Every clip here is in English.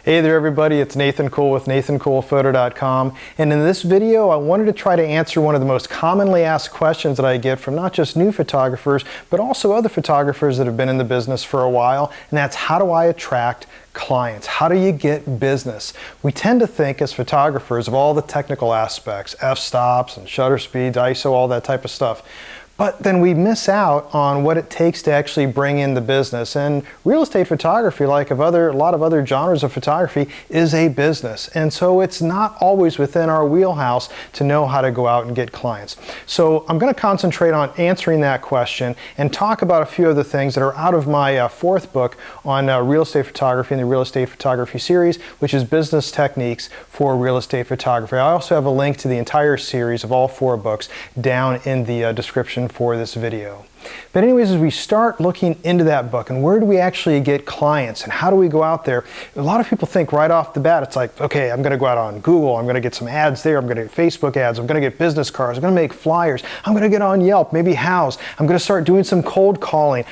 Hey there everybody, it's Nathan Cole with nathancolephoto.com, and in this video I wanted to try to answer one of the most commonly asked questions that I get from not just new photographers but also other photographers that have been in the business for a while, and that's how do I attract clients? How do you get business? We tend to think as photographers of all the technical aspects, f-stops and shutter speeds, ISO, all that type of stuff. But then we miss out on what it takes to actually bring in the business. And real estate photography, like a lot of other genres of photography, is a business. And so it's not always within our wheelhouse to know how to go out and get clients. So I'm going to concentrate on answering that question and talk about a few other things that are out of my fourth book on real estate photography in the Real Estate Photography series, which is Business Techniques for Real Estate Photography. I also have a link to the entire series of all 4 books down in the description for this video. But anyways, as we start looking into that book and where do we actually get clients and how do we go out there, a lot of people think right off the bat, it's like, okay, I'm going to go out on Google, I'm going to get some ads there, I'm going to get Facebook ads, I'm going to get business cards, I'm going to make flyers, I'm going to get on Yelp, maybe Houzz, I'm going to start doing some cold calling.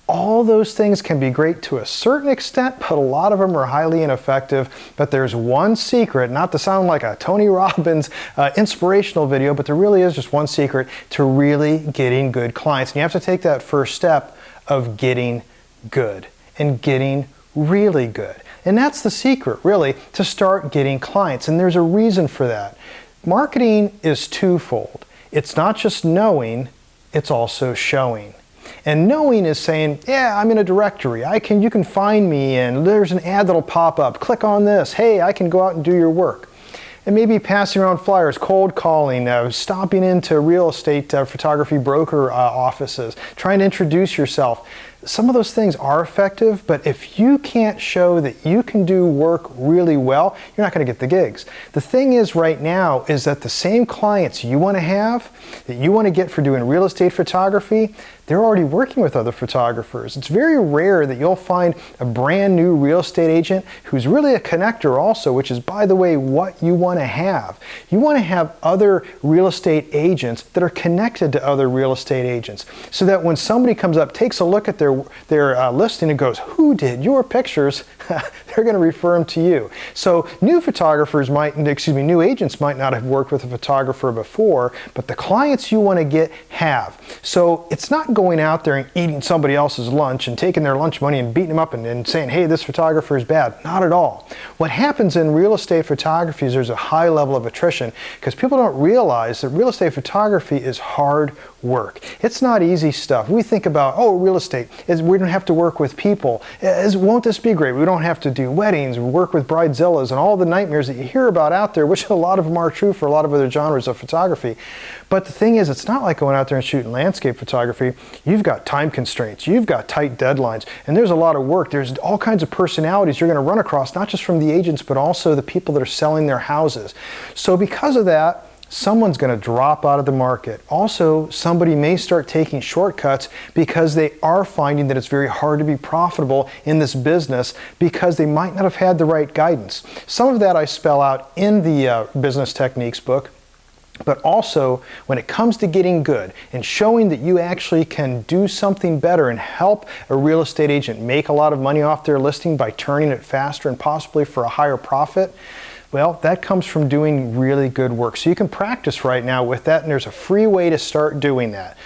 All those things can be great to a certain extent, but a lot of them are highly ineffective. But there's one secret, not to sound like a Tony Robbins inspirational video, but there really is just one secret to really getting good clients. And you have to take that first step of getting good and getting really good. And that's the secret, really, to start getting clients. And there's a reason for that. Marketing is twofold. It's not just knowing, it's also showing. And knowing is saying, yeah, I'm in a directory. You can find me, and there's an ad that'll pop up. Click on this. Hey, I can go out and do your work. And maybe passing around flyers, cold calling, stopping into real estate photography broker offices, trying to introduce yourself. Some of those things are effective, but if you can't show that you can do work really well, you're not going to get the gigs. The thing is right now is that the same clients you want to have, that you want to get for doing real estate photography, they're already working with other photographers. It's very rare that you'll find a brand new real estate agent who's really a connector also, which is, by the way, what you want to have. You want to have other real estate agents that are connected to other real estate agents, so that when somebody comes up, takes a look at their listing and goes, who did your pictures? They're going to refer them to you. So new agents might not have worked with a photographer before, but the clients you want to get have. So it's not going out there and eating somebody else's lunch and taking their lunch money and beating them up and saying, hey, this photographer is bad. Not at all. What happens in real estate photography is there's a high level of attrition because people don't realize that real estate photography is hard work. It's not easy stuff. We think about, oh, real estate, we don't have to work with people. Won't this be great? We don't have to do weddings, work with bridezillas, and all the nightmares that you hear about out there, which a lot of them are true for a lot of other genres of photography. But the thing is, it's not like going out there and shooting landscape photography. You've got time constraints, you've got tight deadlines, and there's a lot of work. There's all kinds of personalities you're going to run across, not just from the agents, but also the people that are selling their houses. So because of that, someone's going to drop out of the market. Also, somebody may start taking shortcuts because they are finding that it's very hard to be profitable in this business because they might not have had the right guidance. Some of that I spell out in the Business Techniques book. But also, when it comes to getting good and showing that you actually can do something better and help a real estate agent make a lot of money off their listing by turning it faster and possibly for a higher profit, well, that comes from doing really good work. So you can practice right now with that, and there's a free way to start doing that.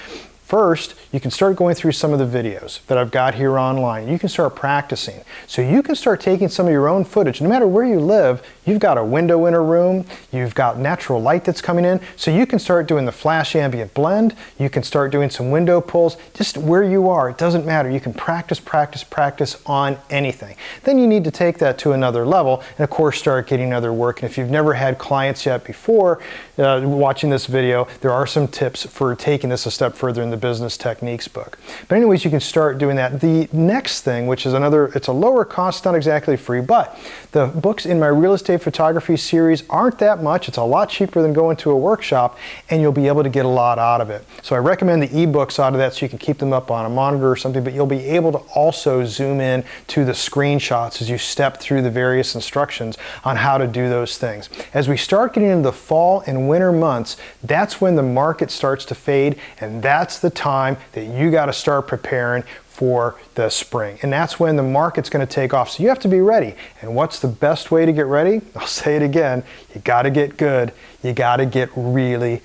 First, you can start going through some of the videos that I've got here online. You can start practicing. So you can start taking some of your own footage. No matter where you live, you've got a window in a room, you've got natural light that's coming in, so you can start doing the flash ambient blend, you can start doing some window pulls, just where you are, it doesn't matter. You can practice on anything. Then you need to take that to another level and of course start getting other work. And if you've never had clients yet before watching this video, there are some tips for taking this a step further in the Business Techniques book. But anyways, you can start doing that. The next thing, which is it's a lower cost, not exactly free, but the books in my Real Estate Photography series aren't that much. It's a lot cheaper than going to a workshop, and you'll be able to get a lot out of it. So I recommend the ebooks out of that so you can keep them up on a monitor or something, but you'll be able to also zoom in to the screenshots as you step through the various instructions on how to do those things. As we start getting into the fall and winter months, that's when the market starts to fade, and that's the time that you got to start preparing for the spring. And that's when the market's going to take off. So you have to be ready. And what's the best way to get ready? I'll say it again. You got to get good. You got to get really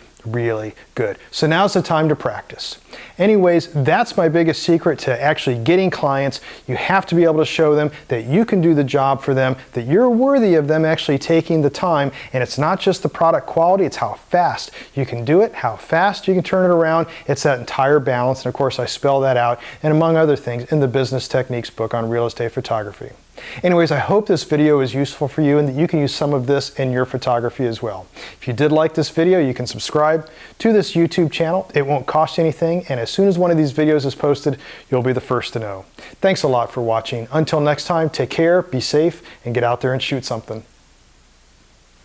good. So now's the time to practice. Anyways, that's my biggest secret to actually getting clients. You have to be able to show them that you can do the job for them, that you're worthy of them actually taking the time. And it's not just the product quality, it's how fast you can do it, how fast you can turn it around. It's that entire balance. And of course, I spell that out, and among other things, in the Business Techniques book on real estate photography. Anyways, I hope this video is useful for you and that you can use some of this in your photography as well. If you did like this video, you can subscribe to this YouTube channel. It won't cost you anything, and as soon as one of these videos is posted, you'll be the first to know. Thanks a lot for watching. Until next time, take care, be safe, and get out there and shoot something.